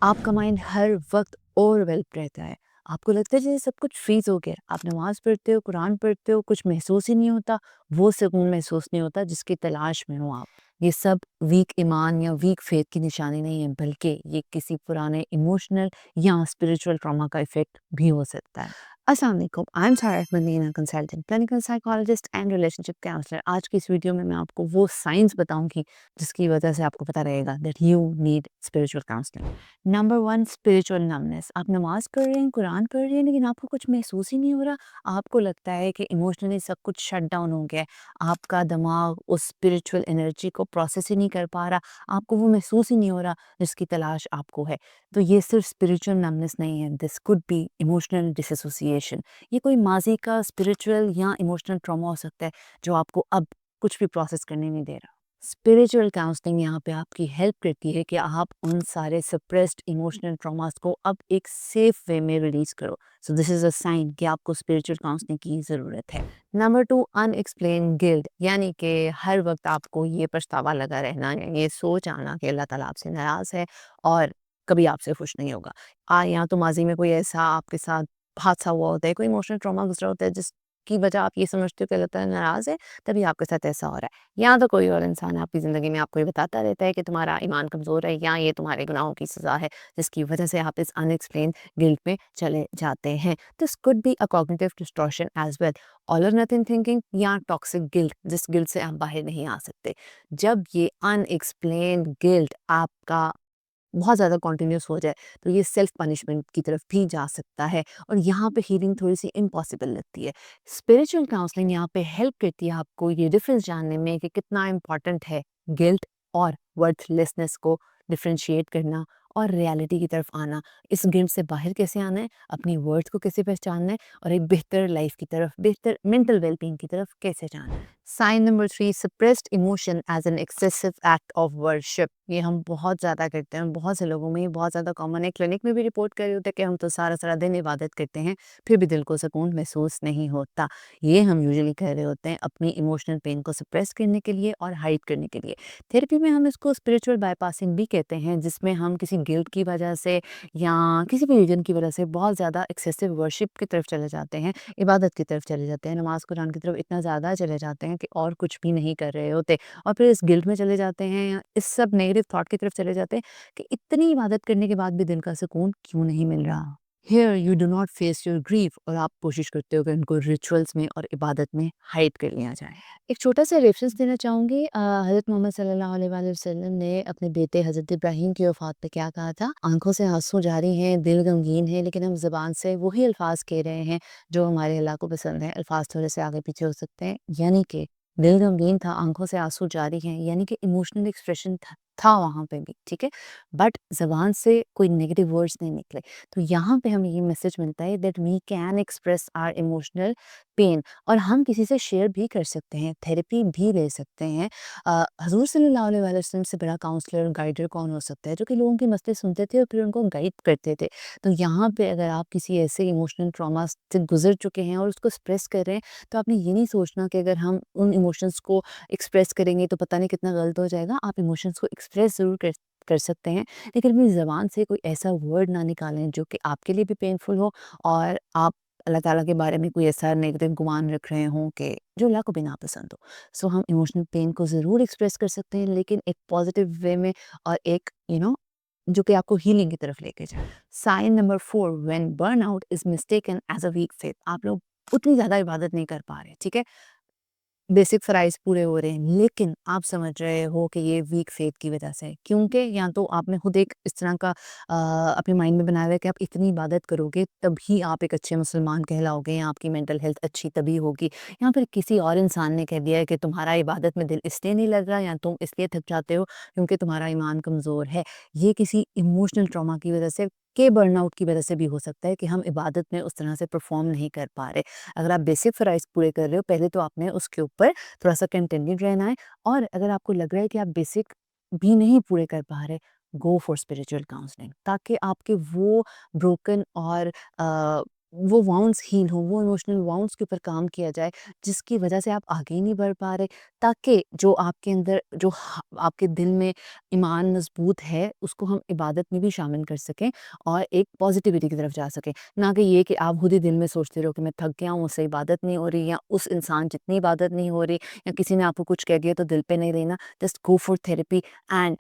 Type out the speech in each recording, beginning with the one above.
آپ کا مائنڈ ہر وقت اوور ویلپ رہتا ہے. آپ کو لگتا ہے جیسے سب کچھ فریز ہو گیا. آپ نماز پڑھتے ہو, قرآن پڑھتے ہو, کچھ محسوس ہی نہیں ہوتا, وہ سکون محسوس نہیں ہوتا جس کی تلاش میں ہو آپ. یہ سب ویک ایمان یا ویک فیتھ کی نشانی نہیں ہے, بلکہ یہ کسی پرانے ایموشنل یا اسپرچول ٹراما کا ایفیکٹ بھی ہو سکتا ہے. السلام علیکم, I am Sara Madina, consultant clinical psychologist and relationship counsellor. آج کی اس ویڈیو میں آپ کو وہ سائنس بتاؤں گی جس کی وجہ سے آپ کو پتہ رہے گا that you need spiritual counselling. Number 1, spiritual numbness. آپ نماز پڑھ رہے ہیں, قرآن پڑھ رہے ہیں, لیکن آپ کو کچھ محسوس ہی نہیں ہو رہا. آپ کو لگتا ہے کہ ایموشنلی سب کچھ شٹ ڈاؤن ہو گیا ہے. آپ کا دماغ اس اسپرچول انرجی کو پروسیس ہی نہیں کر پا رہا. آپ کو وہ محسوس ہی نہیں ہو رہا جس کی تلاش آپ کو ہے. تو یہ صرف اسپرچول نمنس نہیں ہے, this could be emotional dissociation. یہ کوئی ماضی کا اسپرچول یا ایموشنل ٹراما ہو سکتا ہے جو آپ کو اب کچھ بھی پروسیس کرنے نہیں دے رہا. اسپرچول کاؤنسلنگ یہاں پہ آپ کی ہیلپ کرتی ہے کہ آپ ان سارے سپریسڈ ایموشنل ٹراماز کو اب ایک سیف وے میں ریلیز کرو. سو دس از اے سائن کہ آپ کو اسپرچول کاؤنسلنگ کی ضرورت ہے. نمبر 2, ان ایکسپلین گلٹ. یعنی کہ ہر وقت آپ کو یہ پچھتاوا لگا رہنا, یہ سوچ آنا کہ اللہ تعالیٰ آپ سے ناراض ہے اور کبھی آپ سے خوش نہیں ہوگا. یا تو ماضی میں کوئی ایسا آپ کے ساتھ حادثہ ہوا ہوتا ہے, کوئی ایموشنل ٹراما گزرا ہوتا ہے جس کی وجہ آپ یہ سمجھتے ہو کہ اللہ تعالیٰ ناراض ہے, تبھی آپ کے ساتھ ایسا ہو رہا ہے. یا تو کوئی اور انسان آپ کی زندگی میں آپ کو یہ بتاتا رہتا ہے کہ تمہارا ایمان کمزور ہے, یا یہ تمہارے گناہوں کی سزا ہے, جس کی وجہ سے آپ اس ان ایکسپلین گلٹ میں چلے جاتے ہیں. دس could be a cognitive distortion as well. all or nothing thinking یا ٹاکسک گلٹ, جس گلٹ سے آپ باہر نہیں آ سکتے. جب یہ ان ایکسپلینڈ گلٹ آپ کا بہت زیادہ کنٹینیوس ہو جائے تو یہ سیلف پنشمنٹ کی طرف بھی جا سکتا ہے, اور یہاں پہ ہیلنگ تھوڑی سی امپاسبل لگتی ہے. اسپرچول کاؤنسلنگ یہاں پہ ہیلپ کرتی ہے آپ کو یہ ڈفرینس جاننے میں کہ کتنا امپورٹنٹ ہے گلٹ اور ورتھ لیسنس کو ڈفرینشیٹ کرنا اور ریالٹی کی طرف آنا. اس گلٹ سے باہر کیسے آنا ہے, اپنی ورتھ کو کیسے پہچاننا ہے, اور ایک بہتر لائف کی طرف, بہتر مینٹل ویل بینگ کی طرف کیسے جانا ہے. Sign number 3, suppressed emotion as an excessive act of worship. یہ ہم بہت زیادہ کرتے ہیں, بہت سے لوگوں میں یہ بہت زیادہ کامن ہے. کلینک میں بھی رپورٹ کر رہے ہوتے ہیں کہ ہم تو سارا دن عبادت کرتے ہیں, پھر بھی دل کو سکون محسوس نہیں ہوتا. یہ ہم یوزلی کر رہے ہوتے ہیں اپنی ایموشنل پین کو سپریس کرنے کے لیے اور ہائڈ کرنے کے لیے. تھیراپی میں ہم اس کو اسپرچول بائی پاسنگ بھی کہتے ہیں, جس میں ہم کسی گلٹ کی وجہ سے یا کسی بھی ریجن کی وجہ سے بہت زیادہ ایکسیسو ورشپ کی طرف چلے جاتے ہیں, عبادت کی طرف چلے جاتے ہیں, نماز قرآن کی طرف اتنا زیادہ چلے جاتے ہیں کہ اور کچھ بھی نہیں کر رہے ہوتے, اور پھر اس گلٹ میں چلے جاتے ہیں یا اس سب نیگیٹو تھاٹ کی طرف چلے جاتے ہیں کہ اتنی عبادت کرنے کے بعد بھی دل کا سکون کیوں نہیں مل رہا. Here you do not face your grief, اور آپ کوشش کرتے ہو کہ ان کو ریچولز میں اور عبادت میں ہائڈ کر لیا جائے. ایک چھوٹا سا ریفرنس دینا چاہوں گی. حضرت محمد صلی اللہ علیہ وآلہ وسلم نے اپنے بیٹے حضرت ابراہیم کی وفات پہ کیا کہا تھا؟ آنکھوں سے آنسو جاری ہیں, دل غمگین ہے, لیکن ہم زبان سے وہی الفاظ کہہ رہے ہیں جو ہمارے اللہ کو پسند ہیں. الفاظ تھوڑے سے آگے پیچھے ہو سکتے ہیں, یعنی کہ دل غمگین تھا, آنکھوں سے آنسو جاری ہیں, یعنی کہ ایموشنل ایکسپریشن تھا وہاں پہ بھی, ٹھیک ہے, بٹ زبان سے کوئی نیگیٹو ورڈز نہیں نکلے. تو یہاں پہ ہمیں یہ میسج ملتا ہے that we can express our emotional pain, اور ہم کسی سے شیئر بھی کر سکتے ہیں, تھیراپی بھی لے سکتے ہیں. حضور صلی اللہ علیہ وآلہ وسلم سے بڑا کاؤنسلر اور گائیڈر کون ہو سکتا ہے جو کہ لوگوں کے مسئلے سنتے تھے اور پھر ان کو گائیڈ کرتے تھے. تو یہاں پہ اگر آپ کسی ایسے ایموشنل ٹراما سے گزر چکے ہیں اور اس کو ایکسپریس کر رہے ہیں, تو آپ نے یہ نہیں سوچنا کہ اگر ہم ان ایموشنس کو ایکسپریس کریں گے تو پتہ نہیں کتنا غلط ہو جائے گا. آپ ایموشنس کو ایکسپریس ضرور کر سکتے ہیں, لیکن اپنی زبان سے کوئی ایسا ورڈ نہ نکالیں جو کہ آپ کے لیے بھی پینفل ہو, اور آپ اللہ تعالیٰ کے بارے میں کوئی ایسا نیگیٹو گمان رکھ رہے ہوں کہ جو اللہ کو بھی ناپسند ہو. سو ہم ایموشنل پین کو ضرور ایکسپریس کر سکتے ہیں, لیکن ایک پازیٹیو وے میں, اور ایک جو کہ آپ کو ہیلنگ کی طرف لے کے جائے. Sign number 4, when burnout is mistaken as a weak faith. آپ لوگ اتنی زیادہ عبادت نہیں کر پا رہے, ٹھیک ہے, بیسک فرائض پورے ہو رہے ہیں, لیکن آپ سمجھ رہے ہو کہ یہ ویک فیتھ کی وجہ سے, کیونکہ یا تو آپ نے خود ایک اس طرح کا اپنے مائنڈ میں بنایا ہے کہ آپ اتنی عبادت کرو گے تبھی آپ ایک اچھے مسلمان کہلاؤ گے, یا آپ کی مینٹل ہیلتھ اچھی تبھی ہوگی, یا پھر کسی اور انسان نے کہہ دیا ہے کہ تمہارا عبادت میں دل اس لیے نہیں لگ رہا, یا تم اس لیے تھک جاتے ہو کیونکہ تمہارا ایمان کمزور ہے. یہ کسی ایموشنل ٹراما کی وجہ سے, کہ برن آؤٹ کی وجہ سے بھی ہو سکتا ہے کہ ہم عبادت میں اس طرح سے پرفارم نہیں کر پا رہے. اگر آپ بیسک فرائض پورے کر رہے ہو, پہلے تو آپ نے اس کے اوپر تھوڑا سا کنٹینیوڈ رہنا ہے, اور اگر آپ کو لگ رہا ہے کہ آپ بیسک بھی نہیں پورے کر پا رہے, گو فار اسپرچول کاؤنسلنگ, تاکہ آپ کے وہ بروکن اور وہ واؤنڈس ہیل ہوں، وہ ایموشنل واؤنڈس کے اوپر کام کیا جائے جس کی وجہ سے آپ آگے نہیں بڑھ پا رہے، تاکہ جو آپ کے اندر جو آپ کے دل میں ایمان مضبوط ہے اس کو ہم عبادت میں بھی شامل کر سکیں اور ایک پازیٹیوٹی کی طرف جا سکیں، نہ کہ یہ کہ آپ خود ہی دل میں سوچتے رہو کہ میں تھک گیا ہوں، اس سے عبادت نہیں ہو رہی، یا اس انسان جتنی عبادت نہیں ہو رہی، یا کسی نے آپ کو کچھ کہہ دیا تو دل پہ نہیں لینا. Just go for therapy. And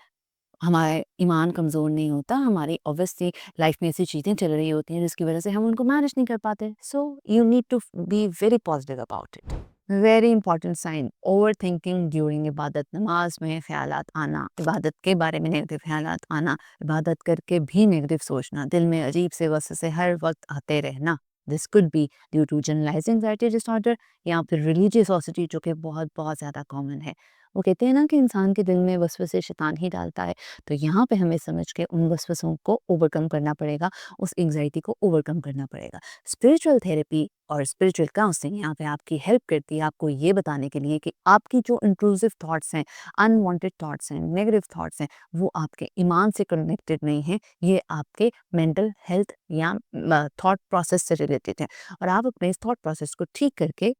ہمارا ایمان کمزور نہیں ہوتا، ہماری اوبویسلی لائف میں ایسی چیزیں چل رہی ہوتی ہیں جس کی وجہ سے ہم ان کو مینیج نہیں کر پاتے. So you need to be very positive about it. Very important sign, overthinking during عبادت. نماز میں خیالات آنا، عبادت کے بارے میں نیگیٹو خیالات آنا، عبادت کر کے بھی نیگیٹو سوچنا، دل میں عجیب سے وسوسے ہر وقت آتے رہنا. This could be due to generalised anxiety disorder یا پھر ریلیجیسوسٹی، جو کہ بہت بہت زیادہ کامن ہے. وہ کہتے ہیں نا کہ انسان کے دل میں وسوسے شیطان ہی ڈالتا ہے. تو یہاں پہ ہمیں سمجھ کے ان وسوسوں کو اوور کم کرنا پڑے گا، اس انگزائٹی کو اوور کم کرنا پڑے گا. اسپرچل تھراپی اور اسپرچل کاؤنسلنگ یہاں پہ آپ کی ہیلپ کرتی ہے، آپ کو یہ بتانے کے لیے کہ آپ کی جو انٹروزو تھاٹس ہیں، انوانٹیڈ تھاٹس ہیں، نیگیٹو تھاٹس ہیں، وہ آپ کے ایمان سے کنیکٹڈ نہیں ہیں، یہ آپ کے مینٹل ہیلتھ یا تھاٹ پروسیس سے ریلیٹڈ ہیں، اور آپ اپنے اس تھاٹ پروسیس کو ٹھیک کر کے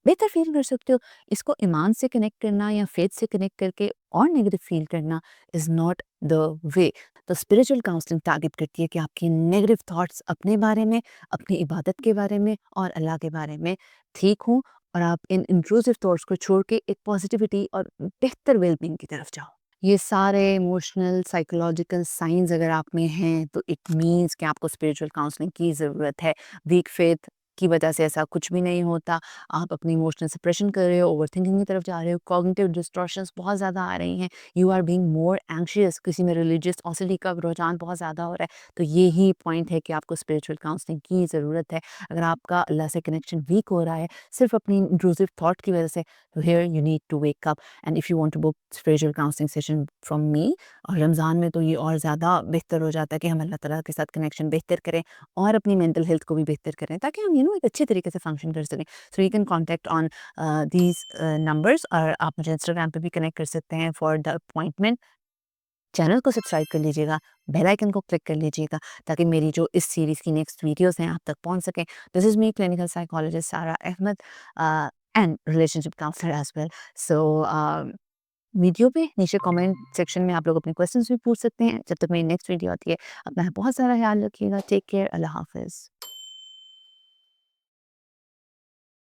بہتر فیل کر سکتے ہو. اس کو ایمان سے کنیکٹ کرنا یا فیتھ سے کنیکٹ کر کے اور نیگیٹو فیل کرنا از ناٹ دا وے. تو اسپرچل کاؤنسلنگ ٹارگیٹ کرتی ہے کہ آپ کی نیگیٹو تھاٹس اپنے بارے میں، اپنی عبادت کے بارے میں اور اللہ کے بارے میں ٹھیک ہوں، اور آپ ان انٹروسو تھاٹس کو چھوڑ کے ایک پازیٹیوٹی اور بہتر ویل بینگ کی طرف جاؤ. یہ سارے ایموشنل سائیکولوجیکل سائنز اگر آپ میں ہیں تو اٹ مینس کہ آپ کو اسپرچل کاؤنسلنگ کی ضرورت ہے. ویک فیتھ کی وجہ سے ایسا کچھ بھی نہیں ہوتا. آپ اپنی ایموشنل سپریشن کر رہے ہو، اوور تھنکنگ کی طرف جا رہے ہو، کوگنیٹیو ڈسٹورشنز بہت زیادہ آ رہی ہیں، you are being more anxious, کسی میں ریلیجیس اوسٹی کا رجحان بہت زیادہ ہو رہا ہے. تو یہی پوائنٹ ہے کہ آپ کو اسپرچل کاؤنسلنگ کی ضرورت ہے. اگر آپ کا اللہ سے کنیکشن ویک ہو رہا ہے صرف اپنی انٹروسو تھاٹ کی وجہ سے، تو here you need to wake up. And if you want to book spiritual counselling session from me, اور رمضان میں تو یہ اور زیادہ بہتر ہو جاتا ہے کہ ہم اللہ تعالیٰ کے ساتھ کنیکشن بہتر کریں اور اپنی مینٹل ہیلتھ کو بھی بہتر کریں، تاکہ ہم ایک اچھے طریقے سے فنکشن کر سکیں. So you can contact on these numbers, اور آپ مجھے انسٹاگرام پہ بھی کنیکٹ کر سکتے ہیں فار دا اپوائنٹمنٹ. چینل کو سبسکرائب کر لیجیے گا، بیل آئکن کو کلک کر لیجیے گا، تاکہ میری جو اس سیریز کی نیکسٹ ویڈیوز ہیں آپ تک پہنچ سکیں. دس از می clinical psychologist Sara Ahmed and relationship counsellor as well. So video پہ نیچے کامنٹ سیکشن میں آپ لوگ اپنے کویسچنس بھی پوچھ سکتے ہیں. جب تک میری نیکسٹ ویڈیو آتی ہے، اپنا بہت سارا خیال رکھیے گا. Take care. اللہ حافظ.